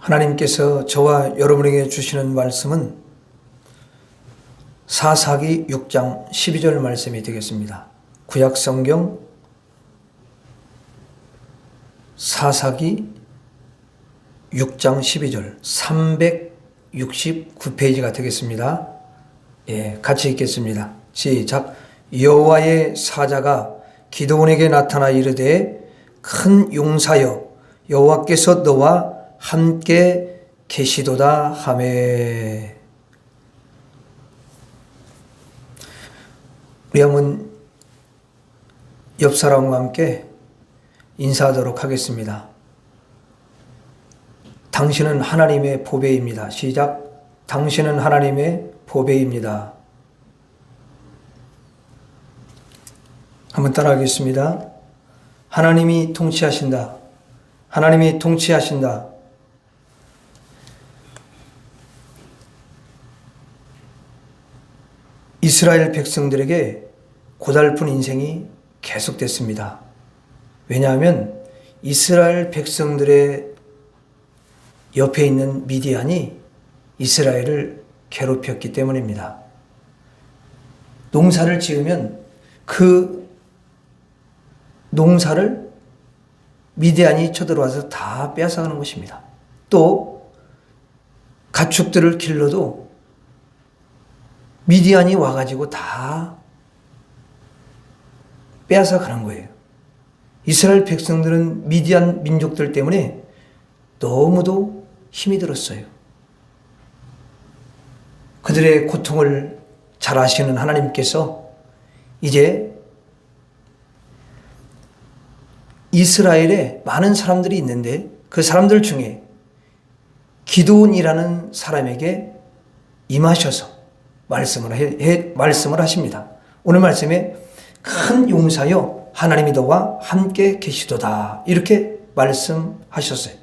하나님께서 저와 여러분에게 주시는 말씀은 사사기 6장 12절 말씀이 되겠습니다. 구약성경 사사기 6장 12절 369페이지가 되겠습니다. 같이 읽겠습니다. 시작. 여호와의 사자가 기드온에게 나타나 이르되 큰 용사여 여호와께서 너와 함께 계시도다 하매. 우리 한번 옆 사람과 함께 인사하도록 하겠습니다. 당신은 하나님의 보배입니다. 시작. 당신은 하나님의 보배입니다. 한번 따라하겠습니다. 하나님이 통치하신다. 하나님이 통치하신다. 이스라엘 백성들에게 고달픈 인생이 계속됐습니다. 왜냐하면 이스라엘 백성들의 옆에 있는 미디안이 이스라엘을 괴롭혔기 때문입니다. 농사를 지으면 그 농사를 미디안이 쳐들어와서 다 빼앗아가는 것입니다. 또 가축들을 길러도 미디안이 와가지고 다 빼앗아가는 거예요. 이스라엘 백성들은 미디안 민족들 때문에 너무도 힘이 들었어요. 그들의 고통을 잘 아시는 하나님께서 이제 이스라엘에 많은 사람들이 있는데 그 사람들 중에 기드온이라는 사람에게 임하셔서 말씀을 하십니다. 오늘 말씀에 큰 용사여 하나님이 너와 함께 계시도다 이렇게 말씀하셨어요.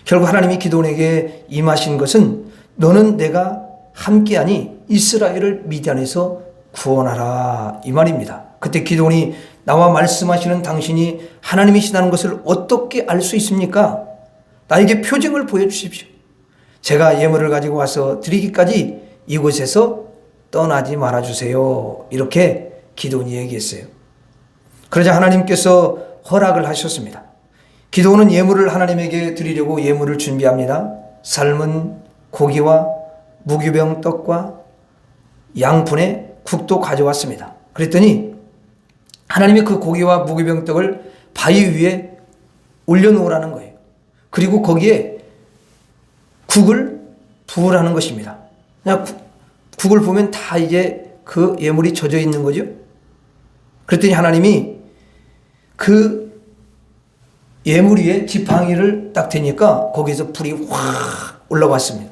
결국 하나님이 기드온에게 임하신 것은 너는 내가 함께하니 이스라엘을 미디안에서 구원하라 이 말입니다. 그때 기드온이 나와 말씀하시는 당신이 하나님이시다는 것을 어떻게 알 수 있습니까? 나에게 표징을 보여주십시오. 제가 예물을 가지고 와서 드리기까지 이곳에서 떠나지 말아주세요. 이렇게 기드온이 얘기했어요. 그러자 하나님께서 허락을 하셨습니다. 기드온은 예물을 하나님에게 드리려고 예물을 준비합니다. 삶은 고기와 무교병 떡과 양푼의 국도 가져왔습니다. 그랬더니 하나님이 그 고기와 무교병 떡을 바위 위에 올려놓으라는 거예요. 그리고 거기에 국을 부으라는 것입니다. 그냥 국을 보면 다 이제 그 예물이 젖어 있는 거죠. 그랬더니 하나님이 그 예물 위에 지팡이를 딱 대니까 거기에서 불이 확 올라왔습니다.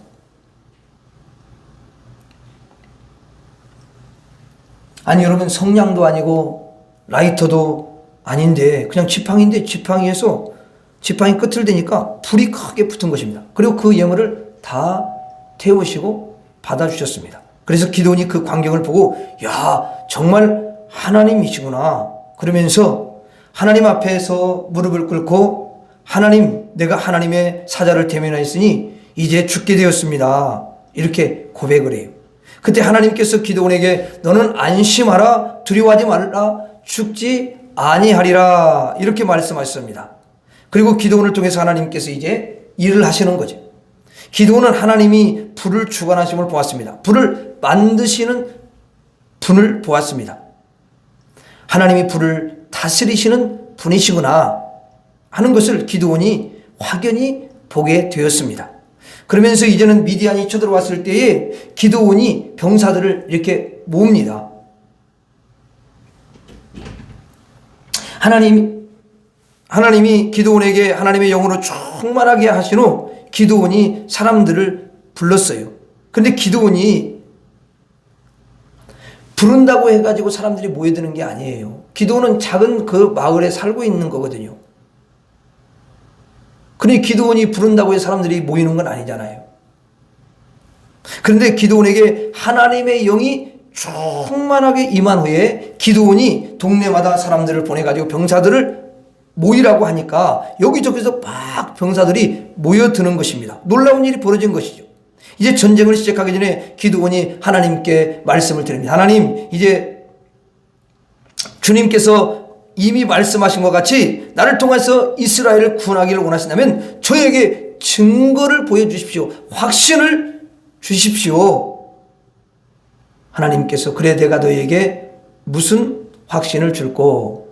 아니 여러분, 성냥도 아니고 라이터도 아닌데 그냥 지팡이인데 지팡이에서 지팡이 끝을 대니까 불이 크게 붙은 것입니다. 그리고 그 예물을 다 태우시고 받아주셨습니다. 그래서 기드온이 그 광경을 보고 야 정말 하나님이시구나 그러면서 하나님 앞에서 무릎을 꿇고 하나님, 내가 하나님의 사자를 대면하였으니 이제 죽게 되었습니다 이렇게 고백을 해요. 그때 하나님께서 기드온에게 너는 안심하라, 두려워하지 말라, 죽지 아니하리라 이렇게 말씀하셨습니다. 그리고 기드온을 통해서 하나님께서 이제 일을 하시는 거죠. 기드온은 하나님이 불을 주관하심을 보았습니다. 불을 만드시는 분을 보았습니다. 하나님이 불을 다스리시는 분이시구나 하는 것을 기드온이 확연히 보게 되었습니다. 그러면서 이제는 미디안이 쳐들어왔을 때에 기드온이 병사들을 이렇게 모읍니다. 하나님이 기드온에게 하나님의 영으로 충만하게 하신 후 기드온이 사람들을 불렀어요. 그런데 기드온이 부른다고 해가지고 사람들이 모여드는 게 아니에요. 기드온은 작은 그 마을에 살고 있는 거거든요. 그런데 기드온이 부른다고 해서 사람들이 모이는 건 아니잖아요. 그런데 기드온에게 하나님의 영이 충만하게 임한 후에 기드온이 동네마다 사람들을 보내가지고 병사들을 모이라고 하니까 여기저기서 막 병사들이 모여드는 것입니다. 놀라운 일이 벌어진 것이죠. 이제 전쟁을 시작하기 전에 기드온이 하나님께 말씀을 드립니다. 하나님, 이제 주님께서 이미 말씀하신 것 같이 나를 통해서 이스라엘을 구원하기를 원하신다면 저에게 증거를 보여주십시오. 확신을 주십시오. 하나님께서 그래 내가 너에게 무슨 확신을 줄꼬?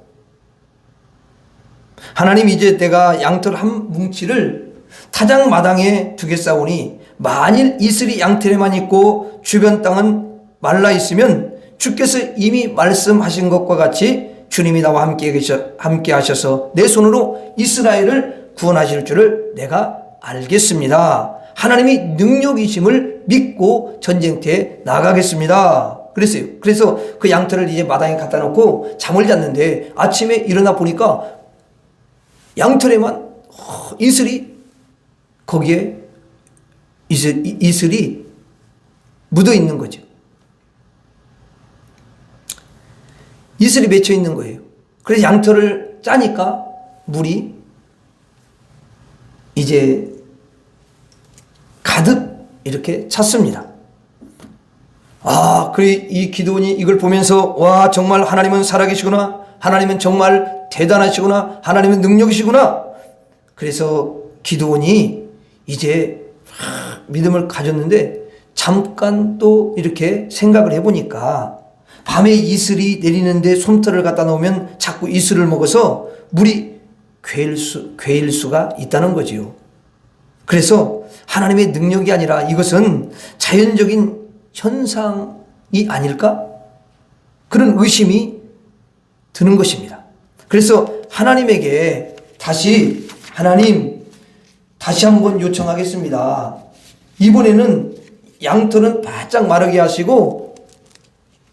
하나님, 이제 내가 양털 한 뭉치를 타작 마당에 두겠사오니 만일 이슬이 양털에만 있고 주변 땅은 말라 있으면 주께서 이미 말씀하신 것과 같이 주님이 나와 함께 하셔서 내 손으로 이스라엘을 구원하실 줄을 내가 알겠습니다. 하나님이 능력이심을 믿고 전쟁터에 나가겠습니다. 그랬어요. 그래서 그 양털을 이제 마당에 갖다 놓고 잠을 잤는데 아침에 일어나 보니까 양털에만 이슬이, 거기에 이슬이 묻어 있는 거죠. 이슬이 맺혀 있는 거예요. 그래서 양털을 짜니까 물이 이제 가득 이렇게 찼습니다. 그래 이 기드온이 이걸 보면서 와, 정말 하나님은 살아계시구나. 하나님은 정말 대단하시구나. 하나님은 능력이시구나. 그래서 기드온이 이제 믿음을 가졌는데 잠깐 또 이렇게 생각을 해보니까 밤에 이슬이 내리는데 솜털을 갖다 놓으면 자꾸 이슬을 먹어서 물이 괴일 수가 있다는 거지요. 그래서 하나님의 능력이 아니라 이것은 자연적인 현상이 아닐까? 그런 의심이 드는 것입니다. 그래서 하나님에게 하나님 다시 한번 요청하겠습니다. 이번에는 양털은 바짝 마르게 하시고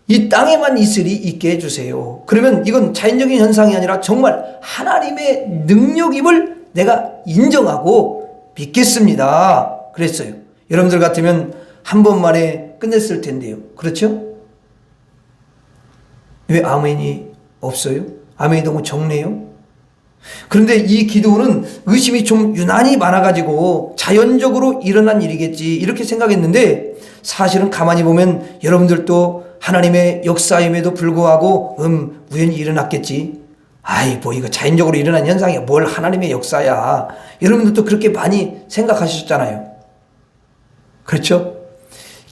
이 땅에만 이슬이 있게 해주세요. 그러면 이건 자연적인 현상이 아니라 정말 하나님의 능력임을 내가 인정하고 믿겠습니다. 그랬어요. 여러분들 같으면 한 번만에 끝냈을 텐데요. 그렇죠? 왜 아멘이 없어요? 아멘이 너무 적네요. 그런데 이 기드온은 의심이 좀 유난히 많아가지고 자연적으로 일어난 일이겠지 이렇게 생각했는데 사실은 가만히 보면 여러분들도 하나님의 역사임에도 불구하고 우연히 일어났겠지. 뭐 이거 자연적으로 일어난 현상이야. 뭘 하나님의 역사야. 여러분들도 그렇게 많이 생각하셨잖아요. 그렇죠?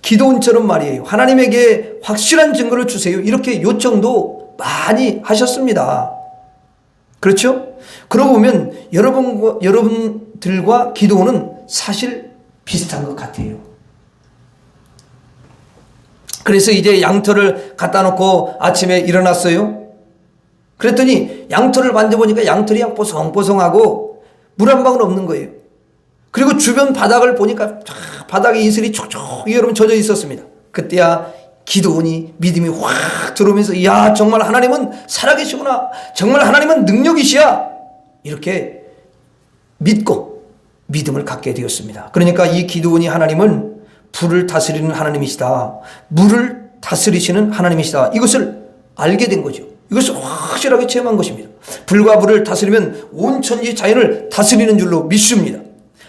기드온처럼 말이에요. 하나님에게 확실한 증거를 주세요. 이렇게 요청도 많이 하셨습니다. 그렇죠? 그러고 보면 여러분들과 기드온은 사실 비슷한 것 같아요. 그래서 이제 양털을 갖다 놓고 아침에 일어났어요. 그랬더니 양털을 만져보니까 양털이 그냥 뽀송뽀송하고 물 한 방울 없는 거예요. 그리고 주변 바닥을 보니까 바닥에 이슬이 촉촉히 여러분 젖어 있었습니다. 그때야 기드온이 믿음이 확 들어오면서 야, 정말 하나님은 살아계시구나. 정말 하나님은 능력이시야. 이렇게 믿고 믿음을 갖게 되었습니다. 그러니까 이 기드온이 하나님은 불을 다스리는 하나님이시다. 물을 다스리시는 하나님이시다. 이것을 알게 된 거죠. 이것을 확실하게 체험한 것입니다. 불과 물을 다스리면 온 천지 자연을 다스리는 줄로 믿습니다.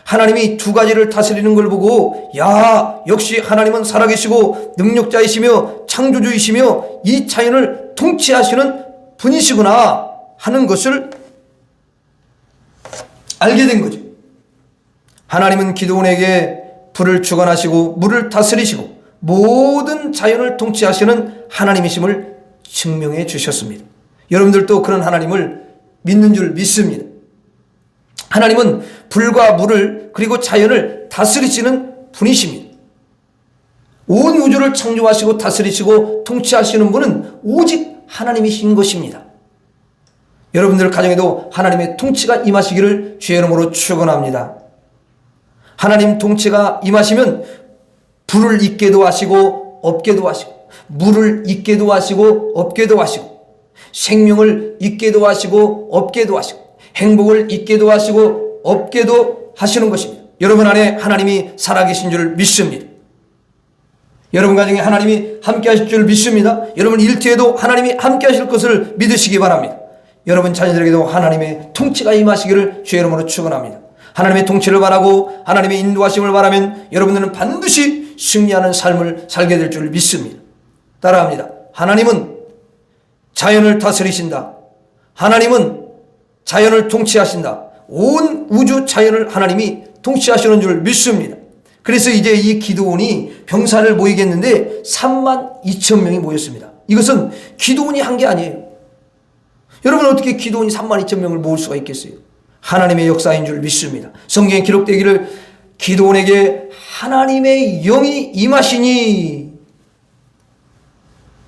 하나님이 두 가지를 다스리는 걸 보고 야, 역시 하나님은 살아계시고 능력자이시며 창조주이시며 이 자연을 통치하시는 분이시구나 하는 것을 알게 된 거죠. 하나님은 기드온에게 불을 주관하시고 물을 다스리시고 모든 자연을 통치하시는 하나님이심을 증명해 주셨습니다. 여러분들도 그런 하나님을 믿는 줄 믿습니다. 하나님은 불과 물을 그리고 자연을 다스리시는 분이십니다. 온 우주를 창조하시고 다스리시고 통치하시는 분은 오직 하나님이신 것입니다. 여러분들 가정에도 하나님의 통치가 임하시기를 주의 이름으로 축원합니다. 하나님 통치가 임하시면 불을 있게도 하시고 없게도 하시고 물을 있게도 하시고 없게도 하시고 생명을 있게도 하시고 없게도 하시고 행복을 있게도 하시고 없게도 하시는 것입니다. 여러분 안에 하나님이 살아계신 줄 믿습니다. 여러분 가정에 하나님이 함께 하실 줄 믿습니다. 여러분 일터에도 하나님이 함께 하실 것을 믿으시기 바랍니다. 여러분 자녀들에게도 하나님의 통치가 임하시기를 주의 이름으로 축원합니다. 하나님의 통치를 바라고 하나님의 인도하심을 바라면 여러분들은 반드시 승리하는 삶을 살게 될 줄 믿습니다. 따라합니다. 하나님은 자연을 다스리신다. 하나님은 자연을 통치하신다. 온 우주 자연을 하나님이 통치하시는 줄 믿습니다. 그래서 이제 이 기드온이 병사를 모이겠는데 32,000명이 모였습니다. 이것은 기드온이 한 게 아니에요. 여러분 어떻게 기드온이 32,000명을 모을 수가 있겠어요? 하나님의 역사인 줄 믿습니다. 성경에 기록되기를 기드온에게 하나님의 영이 임하시니,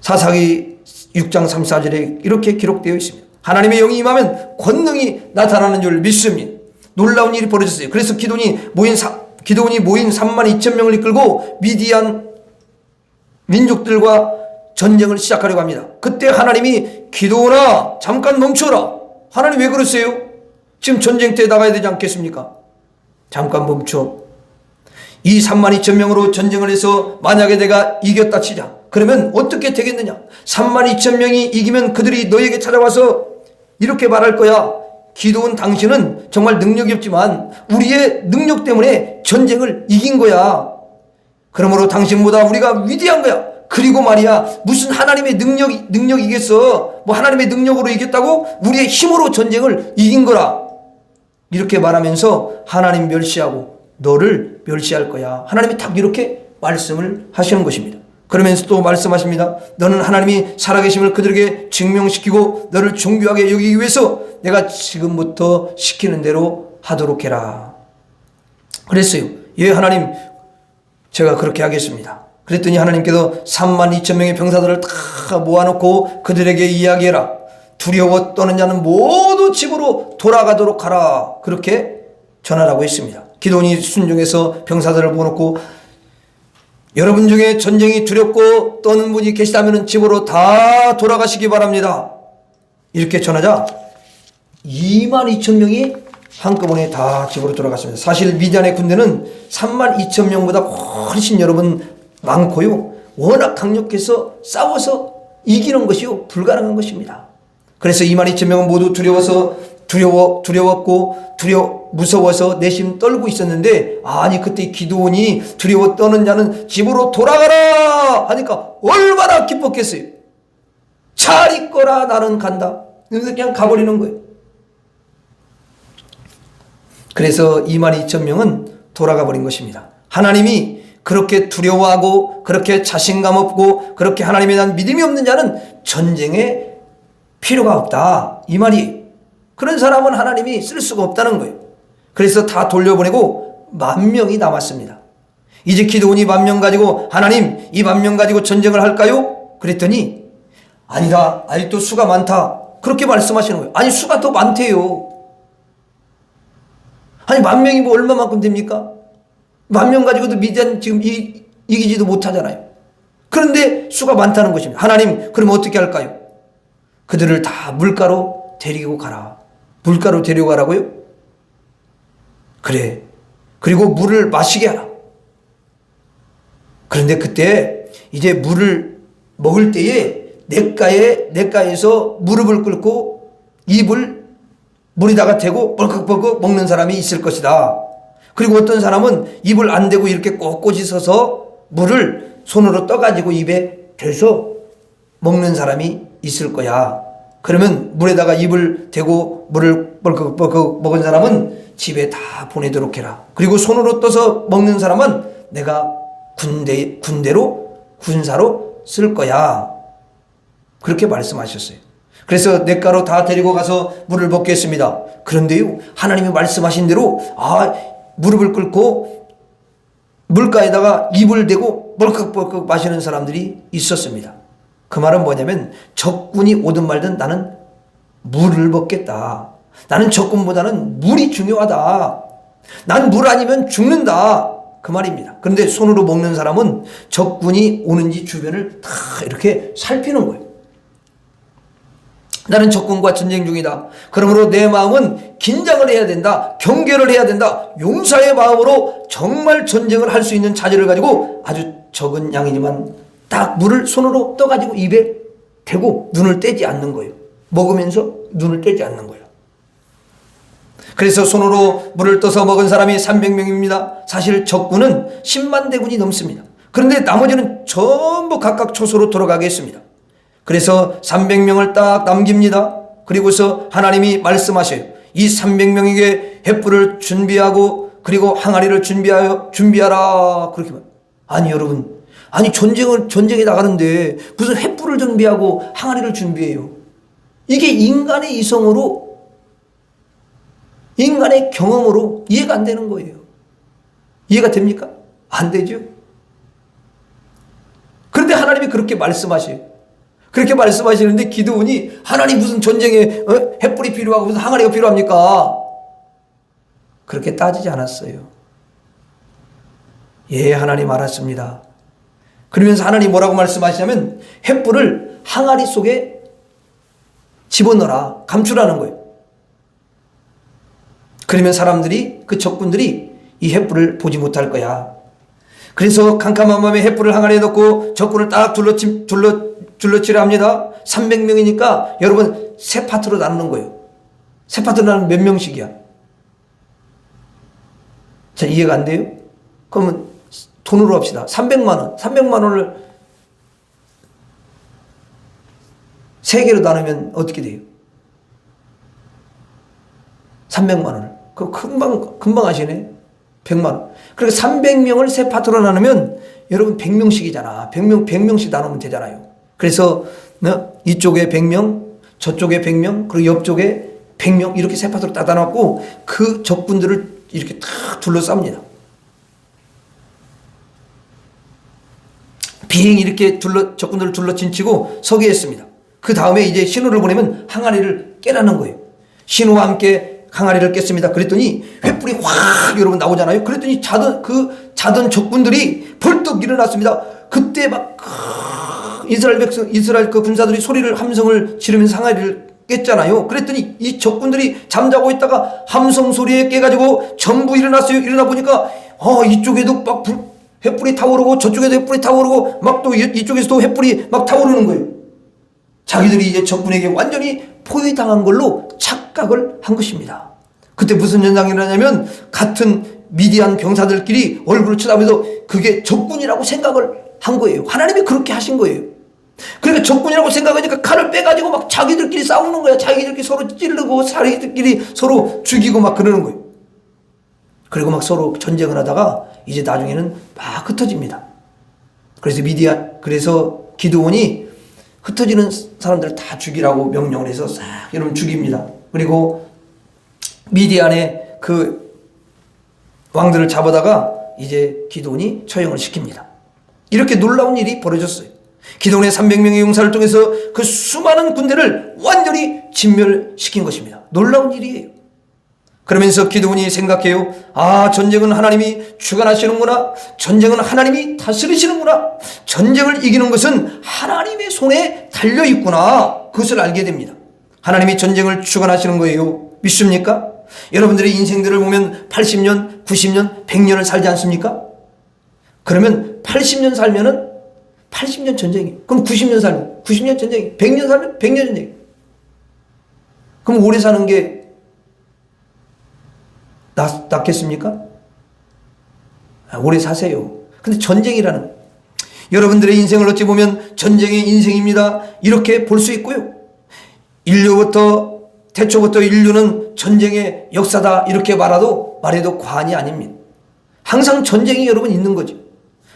사사기 6장 34절에 이렇게 기록되어 있습니다. 하나님의 영이 임하면 권능이 나타나는 줄 믿습니다. 놀라운 일이 벌어졌어요. 그래서 기드온이 모인 32,000명을 이끌고 미디안 민족들과 전쟁을 시작하려고 합니다. 그때 하나님이 기드온아 잠깐 멈춰라. 하나님 왜 그러세요? 지금 전쟁터에 나가야 되지 않겠습니까? 잠깐 멈춰. 이 32,000명으로 전쟁을 해서 만약에 내가 이겼다 치자. 그러면 어떻게 되겠느냐? 32,000명이 이기면 그들이 너에게 찾아와서 이렇게 말할 거야. 기드온 당신은 정말 능력이 없지만 우리의 능력 때문에 전쟁을 이긴 거야. 그러므로 당신보다 우리가 위대한 거야. 그리고 말이야, 무슨 하나님의 능력이겠어? 뭐 하나님의 능력으로 이겼다고? 우리의 힘으로 전쟁을 이긴 거라. 이렇게 말하면서 하나님 멸시하고 너를 멸시할 거야. 하나님이 딱 이렇게 말씀을 하시는 것입니다. 그러면서 또 말씀하십니다. 너는 하나님이 살아계심을 그들에게 증명시키고 너를 존귀하게 여기기 위해서 내가 지금부터 시키는 대로 하도록 해라. 그랬어요. 예, 하나님, 제가 그렇게 하겠습니다. 그랬더니 하나님께서 32,000명의 병사들을 다 모아놓고 그들에게 이야기해라. 두려워 떠는 자는 모두 집으로 돌아가도록 하라. 그렇게 전하라고 했습니다. 기드온이 순종해서 병사들을 모아놓고 여러분 중에 전쟁이 두렵고 떠는 분이 계시다면 집으로 다 돌아가시기 바랍니다. 이렇게 전하자 22,000명이 한꺼번에 다 집으로 돌아갔습니다. 사실 미디안의 군대는 32,000명보다 훨씬 여러분 많고요. 워낙 강력해서 싸워서 이기는 것이요 불가능한 것입니다. 그래서 22,000명은 모두 두려웠고 무서워서 내심 떨고 있었는데, 아니 그때 기드온이 두려워 떠는 자는 집으로 돌아가라 하니까 얼마나 기뻤겠어요. 잘 있거라 나는 간다. 그냥 가버리는 거예요. 그래서 22,000명은 돌아가 버린 것입니다. 하나님이 그렇게 두려워하고 그렇게 자신감 없고 그렇게 하나님에 대한 믿음이 없는 자는 전쟁에 필요가 없다 이 말이. 그런 사람은 하나님이 쓸 수가 없다는 거예요. 그래서 다 돌려보내고 10,000명이 남았습니다. 이제 기드온이 10,000명 가지고 하나님 이 10,000명 가지고 전쟁을 할까요? 그랬더니 아니다, 아직도 수가 많다 그렇게 말씀하시는 거예요. 아니 수가 더 많대요. 아니 10,000명이 뭐 얼마만큼 됩니까? 10,000명 가지고도 미디안 지금 이기지도 못하잖아요. 그런데 수가 많다는 것입니다. 하나님 그럼 어떻게 할까요? 그들을 다 물가로 데리고 가라. 물가로 데려가라고요? 그래. 그리고 물을 마시게 하라. 그런데 그때 이제 물을 먹을 때에 냇가에서 무릎을 꿇고 입을 물에다가 대고 벌컥벌컥 먹는 사람이 있을 것이다. 그리고 어떤 사람은 입을 안 대고 이렇게 꼿꼿이 서서 물을 손으로 떠가지고 입에 대서 먹는 사람이 있을 거야. 그러면 물에다가 입을 대고 물을 벌컥벌컥 먹은 사람은 집에 다 보내도록 해라. 그리고 손으로 떠서 먹는 사람은 내가 군사로 쓸 거야. 그렇게 말씀하셨어요. 그래서 냇가로 다 데리고 가서 물을 먹게 했습니다. 그런데요, 하나님이 말씀하신 대로 무릎을 꿇고 물가에다가 입을 대고 벌컥벌컥 마시는 사람들이 있었습니다. 그 말은 뭐냐면 적군이 오든 말든 나는 물을 먹겠다. 나는 적군보다는 물이 중요하다. 난 물 아니면 죽는다. 그 말입니다. 그런데 손으로 먹는 사람은 적군이 오는지 주변을 다 이렇게 살피는 거예요. 나는 적군과 전쟁 중이다. 그러므로 내 마음은 긴장을 해야 된다. 경계를 해야 된다. 용사의 마음으로 정말 전쟁을 할 수 있는 자질을 가지고 아주 적은 양이지만 딱 물을 손으로 떠가지고 입에 대고 눈을 떼지 않는 거예요. 먹으면서 눈을 떼지 않는 거예요. 그래서 손으로 물을 떠서 먹은 사람이 300명입니다. 사실 적군은 10만 대군이 넘습니다. 그런데 나머지는 전부 각각 초소로 돌아가게 했습니다. 그래서 300명을 딱 남깁니다. 그리고서 하나님이 말씀하셔요. 이 300명에게 횃불을 준비하고 그리고 항아리를 준비하라. 그렇게 말. 아니 여러분, 아니 전쟁에 나가는데 무슨 횃불을 준비하고 항아리를 준비해요. 이게 인간의 이성으로, 인간의 경험으로 이해가 안 되는 거예요. 이해가 됩니까? 안 되죠. 그런데 하나님이 그렇게 말씀하셔요. 그렇게 말씀하시는데 기드온이 하나님 무슨 전쟁에 횃불이 필요하고 무슨 항아리가 필요합니까? 그렇게 따지지 않았어요. 예, 하나님 알았습니다. 그러면서 하나님 뭐라고 말씀하시냐면 횃불을 항아리 속에 집어넣어라, 감추라는 거예요. 그러면 사람들이, 그 적군들이 이 횃불을 보지 못할 거야. 그래서 캄캄한 밤에 횃불을 항아리에 넣고 적군을 딱 둘러치려 합니다. 300명이니까 여러분 세 파트로 나누는 거예요. 세 파트로 나누면 몇 명씩이야? 자, 이해가 안 돼요? 그러면 돈으로 합시다. 300만 원. 300만 원을 세 개로 나누면 어떻게 돼요? 300만 원을. 그거 금방 하시네. 100만 원. 그러니까 300명을 세 파트로 나누면 여러분 100명씩이잖아. 100명씩 나누면 되잖아요. 그래서 이쪽에 100명, 저쪽에 100명, 그리고 옆쪽에 100명 이렇게 세 파트로 딱 나눴고 그 적군들을 이렇게 탁 둘러쌉니다. 비행이 이렇게 적군들을 둘러진치고 서게 했습니다. 그 다음에 이제 신호를 보내면 항아리를 깨라는 거예요. 신호와 함께 항아리를 깼습니다. 그랬더니 횃불이 확 여러분 나오잖아요. 그랬더니 자던 적군들이 벌떡 일어났습니다. 그때 막 이스라엘 그 군사들이 함성을 지르면서 항아리를 깼잖아요. 그랬더니 이 적군들이 잠자고 있다가 함성 소리에 깨가지고 전부 일어났어요. 일어나 보니까 이쪽에도 막 횃불이 타오르고 저쪽에도 횃불이 타오르고 막 또 이쪽에서도 횃불이 막 타오르는 거예요. 자기들이 이제 적군에게 완전히 포위당한 걸로 착각을 한 것입니다. 그때 무슨 현상이 일어나냐면 같은 미디안 병사들끼리 얼굴을 쳐다보면서 그게 적군이라고 생각을 한 거예요. 하나님이 그렇게 하신 거예요. 그러니까 적군이라고 생각하니까 칼을 빼가지고 막 자기들끼리 싸우는 거야. 자기들끼리 서로 찌르고 자기들끼리 서로 죽이고 막 그러는 거예요. 그리고 막 서로 전쟁을 하다가 이제 나중에는 막 흩어집니다. 그래서 기드온이 흩어지는 사람들을 다 죽이라고 명령을 해서 싹 여러분 죽입니다. 그리고 미디안의 그 왕들을 잡아다가 이제 기드온이 처형을 시킵니다. 이렇게 놀라운 일이 벌어졌어요. 기드온의 300명의 용사를 통해서 그 수많은 군대를 완전히 진멸시킨 것입니다. 놀라운 일이에요. 그러면서 기드온이 생각해요. 전쟁은 하나님이 주관하시는구나. 전쟁은 하나님이 다스리시는구나. 전쟁을 이기는 것은 하나님의 손에 달려있구나. 그것을 알게 됩니다. 하나님이 전쟁을 주관하시는 거예요. 믿습니까? 여러분들의 인생들을 보면 80년, 90년, 100년을 살지 않습니까? 그러면 80년 살면은 80년 전쟁이. 그럼 90년 살면 90년 전쟁이. 100년 살면 100년 전쟁이. 그럼 오래 사는 게 낫겠습니까? 오래 사세요. 근데 전쟁이라는 여러분들의 인생을 어찌 보면 전쟁의 인생입니다. 이렇게 볼 수 있고요. 태초부터 인류는 전쟁의 역사다 이렇게 말해도 과언이 아닙니다. 항상 전쟁이 여러분 있는 거죠.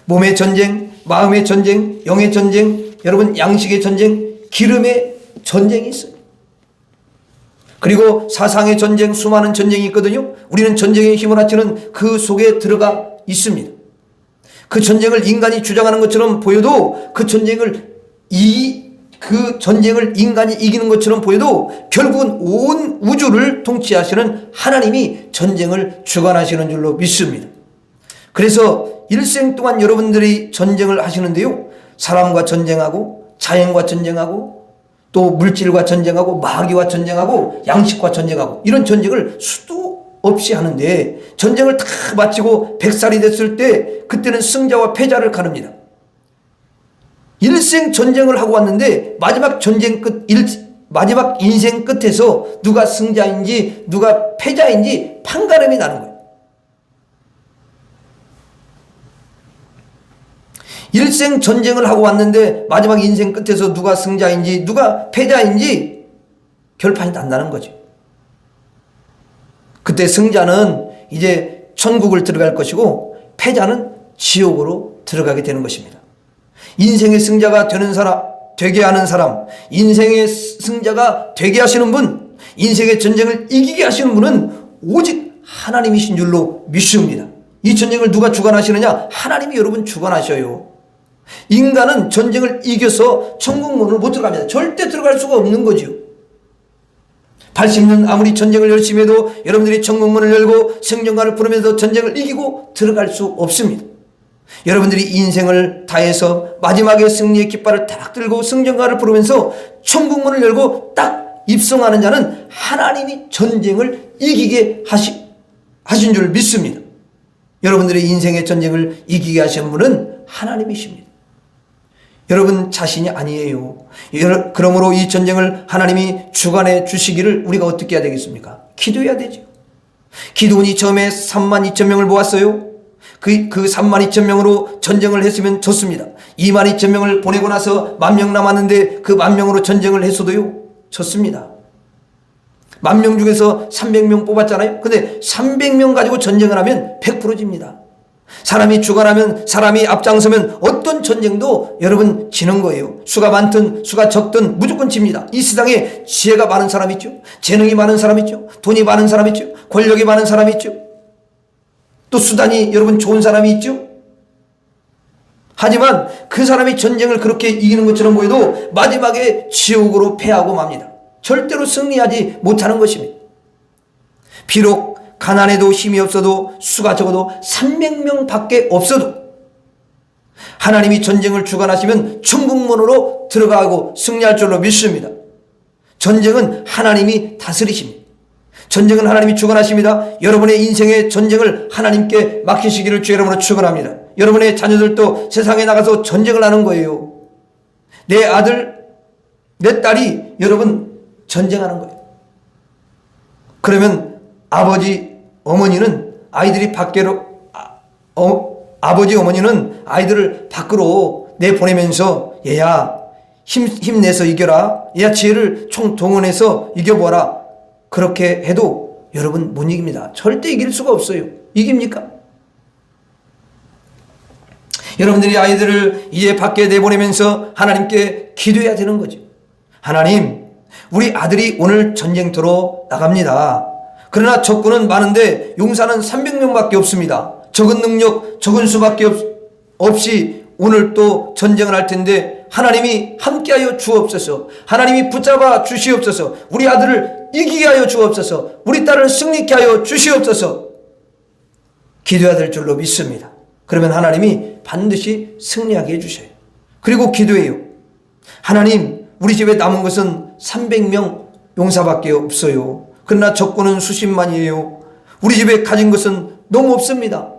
몸의 전쟁, 마음의 전쟁, 영의 전쟁, 여러분 양식의 전쟁, 기름의 전쟁이 있어요. 그리고 사상의 전쟁, 수많은 전쟁이 있거든요. 우리는 전쟁의 힘을 합치는 그 속에 들어가 있습니다. 그 전쟁을 인간이 주장하는 것처럼 보여도 그 전쟁을 인간이 이기는 것처럼 보여도 결국은 온 우주를 통치하시는 하나님이 전쟁을 주관하시는 줄로 믿습니다. 그래서 일생 동안 여러분들이 전쟁을 하시는데요. 사람과 전쟁하고 자연과 전쟁하고 또 물질과 전쟁하고 마귀와 전쟁하고 양식과 전쟁하고 이런 전쟁을 수도 없이 하는데 전쟁을 다 마치고 100살이 됐을 때 그때는 승자와 패자를 가릅니다. 일생 전쟁을 하고 왔는데 마지막 전쟁 끝 마지막 인생 끝에서 누가 승자인지 누가 패자인지 판가름이 나는 거예요. 일생 전쟁을 하고 왔는데 마지막 인생 끝에서 누가 승자인지 누가 패자인지 결판이 난다는 거죠. 그때 승자는 이제 천국을 들어갈 것이고 패자는 지옥으로 들어가게 되는 것입니다. 인생의 승자가 되는 사람, 되게 하는 사람, 인생의 승자가 되게 하시는 분, 인생의 전쟁을 이기게 하시는 분은 오직 하나님이신 줄로 믿습니다. 이 전쟁을 누가 주관하시느냐? 하나님이 여러분 주관하셔요. 인간은 전쟁을 이겨서 천국문을 못 들어갑니다. 절대 들어갈 수가 없는 거죠. 80년 아무리 전쟁을 열심히 해도 여러분들이 천국문을 열고 성령가를 부르면서 전쟁을 이기고 들어갈 수 없습니다. 여러분들이 인생을 다해서 마지막에 승리의 깃발을 딱 들고 성령가를 부르면서 천국문을 열고 딱 입성하는 자는 하나님이 전쟁을 이기게 하신 줄 믿습니다. 여러분들의 인생의 전쟁을 이기게 하신 분은 하나님이십니다. 여러분 자신이 아니에요. 그러므로 이 전쟁을 하나님이 주관해 주시기를 우리가 어떻게 해야 되겠습니까? 기도해야 되죠. 기도원이 처음에 32,000명을 모았어요. 그 32,000명으로 전쟁을 했으면 좋습니다. 22,000명을 보내고 나서 10,000명 남았는데 그 10,000명으로 전쟁을 했어도요, 졌습니다. 10,000명 중에서 300명 뽑았잖아요. 근데 300명 가지고 전쟁을 하면 100% 집니다. 사람이 주관하면, 사람이 앞장서면 어떤 전쟁도 여러분 지는 거예요. 수가 많든 수가 적든 무조건 집니다. 이 세상에 지혜가 많은 사람 있죠. 재능이 많은 사람 있죠. 돈이 많은 사람 있죠. 권력이 많은 사람 있죠. 또 수단이 여러분 좋은 사람이 있죠. 하지만 그 사람이 전쟁을 그렇게 이기는 것처럼 보여도 마지막에 지옥으로 패하고 맙니다. 절대로 승리하지 못하는 것입니다. 비록 가난해도 힘이 없어도 수가 적어도 300명 밖에 없어도 하나님이 전쟁을 주관하시면 천국문으로 들어가고 승리할 줄로 믿습니다. 전쟁은 하나님이 다스리십니다. 전쟁은 하나님이 주관하십니다. 여러분의 인생의 전쟁을 하나님께 맡기시기를 주의 이름으로 축원합니다. 여러분의 자녀들도 세상에 나가서 전쟁을 하는 거예요. 내 아들, 내 딸이 여러분 전쟁하는 거예요. 그러면 아버지, 어머니는 아이들이 밖으로 아버지, 어머니는 아이들을 밖으로 내보내면서 얘야 힘내서 이겨라. 얘야 지혜를 총동원해서 이겨보라. 그렇게 해도 여러분 못 이깁니다. 절대 이길 수가 없어요. 이깁니까? 여러분들이 아이들을 이제 밖에 내보내면서 하나님께 기도해야 되는 거죠. 하나님, 우리 아들이 오늘 전쟁터로 나갑니다. 그러나 적군은 많은데 용사는 300명밖에 없습니다. 적은 능력, 적은 수밖에 없이 오늘 또 전쟁을 할 텐데 하나님이 함께하여 주옵소서. 하나님이 붙잡아 주시옵소서. 우리 아들을 이기게 하여 주옵소서. 우리 딸을 승리케 하여 주시옵소서. 기도해야 될 줄로 믿습니다. 그러면 하나님이 반드시 승리하게 해주셔요. 그리고 기도해요. 하나님, 우리 집에 남은 것은 300명 용사밖에 없어요. 그러나 적군은 수십만이에요. 우리 집에 가진 것은 너무 없습니다.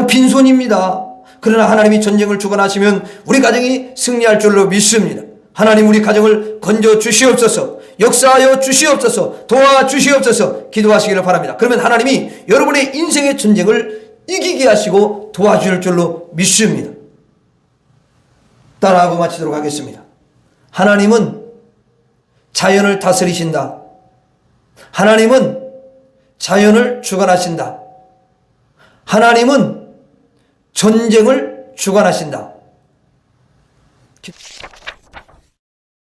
빈손입니다. 그러나 하나님이 전쟁을 주관하시면 우리 가정이 승리할 줄로 믿습니다. 하나님, 우리 가정을 건져 주시옵소서. 역사하여 주시옵소서. 도와주시옵소서. 기도하시기를 바랍니다. 그러면 하나님이 여러분의 인생의 전쟁을 이기게 하시고 도와줄 줄로 믿습니다. 따라하고 마치도록 하겠습니다. 하나님은 자연을 다스리신다. 하나님은 자연을 주관하신다. 하나님은 전쟁을 주관하신다.